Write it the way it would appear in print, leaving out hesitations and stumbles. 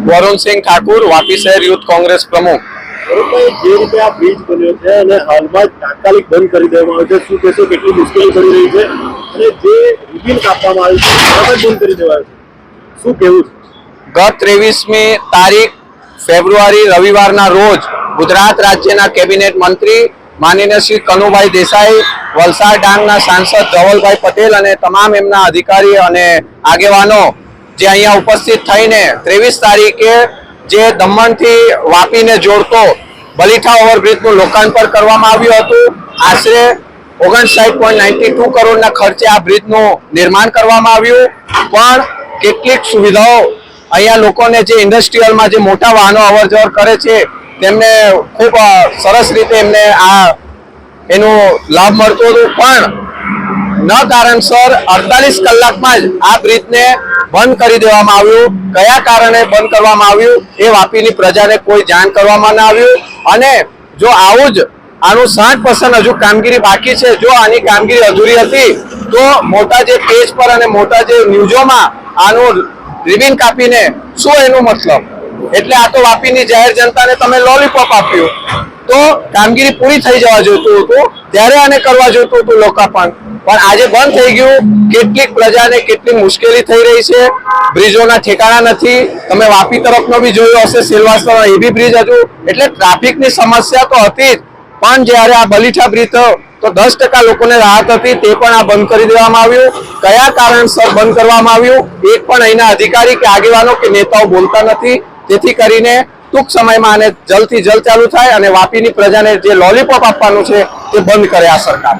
वरुण सिंह ठाकुर, वापी शहर यूथ कांग्रेस प्रमुख। જે રીતે આ બ્રિજ બન્યો છે અને હાલમાં તાત્કાલિક બંધ કરી દેવામાં આવ્યો છે, શું કહેશો કેટલી મુશ્કેલી પડી રહી છે અને જે રિબિન કાપવામાં આવ્યું છે તરત બંધ કરી દેવાયું છે, શું કહેવું છે? ગત 23મી તારીખ ફેબ્રુઆરી રવિવારના રોજ ગુજરાત રાજ્યના કેબિનેટ મંત્રી માનનીય શ્રી કનુભાઈ દેસાઈ, વલસાડ ડાંગના સાંસદ ધવલભાઈ પટેલ અને તમામ એમના અધિકારી અને આગેવાનો જે અહીંયા ઉપસ્થિત થઈને 23 તારીખે જે દમણથી વાપીને જોડતો બલીઠા ઓવરબ્રિજનું લોકાર્પણ કરવામાં આવ્યું હતું। આશરે 59.92 કરોડના ખર્ચે આ બ્રિજનું નિર્માણ કરવામાં આવ્યું, પણ કેટલીક સુવિધાઓ અહીંયા લોકોને જે ઇન્ડસ્ટ્રીયલમાં જે મોટા વાહનો અવરજવર કરે છે તેમને ખૂબ સરસ રીતે એમને એનો લાભ મળતો હતો, પણ ન કારણસર 48 કલાકમાં જ આ બ્રિજને બંધ કરી દેવામાં આવ્યું। કયા કારણે બંધ કરવામાં આવ્યું એ વાપીની પ્રજાને કોઈ જાણ કરવામાં ન આવ્યું અને જો આવું જ આનું 60% હજુ કામગીરી બાકી છે, જો આની કામગીરી અધૂરી હતી તો મોટા જે પેજ પર અને મોટા જે ન્યૂઝોમાં આનું રિબિન કાપીને શું એનું મતલબ? એટલે આ તો વાપીની જાહેર જનતાને તમે લોલીપોપ આપ્યું, તો કામગીરી પૂરી થઈ જવા જોઈતું હતું ત્યારે આને કરવા જોઈતું હતું લોકાર્પણ, પણ આજે બંધ થઈ ગયું। કેટલીક પ્રજાને કેટલી મુશ્કેલી થઈ રહી છે, બ્રિજોના ઠેકાણા નથી। તમે વાપી તરફનો બી જોયો હશે, સિલવાસા એ બી બ્રિજ હતું, એટલે ટ્રાફિકની સમસ્યા તો હતી જ, પણ જ્યારે આ બલીઠા બ્રિજ તો 10% લોકોને રાહત હતી, તે પણ આ બંધ કરી દેવામાં આવ્યું। કયા કારણસર બંધ કરવામાં આવ્યું એક પણ અહીંના અધિકારી કે આગેવાનો કે નેતાઓ બોલતા નથી, જેથી કરીને ટૂંક સમયમાં આને જલ્દથી જલ્દ ચાલુ થાય અને વાપીની પ્રજાને જે લોલીપોપ આપવાનું છે તે બંધ કરે આ સરકાર।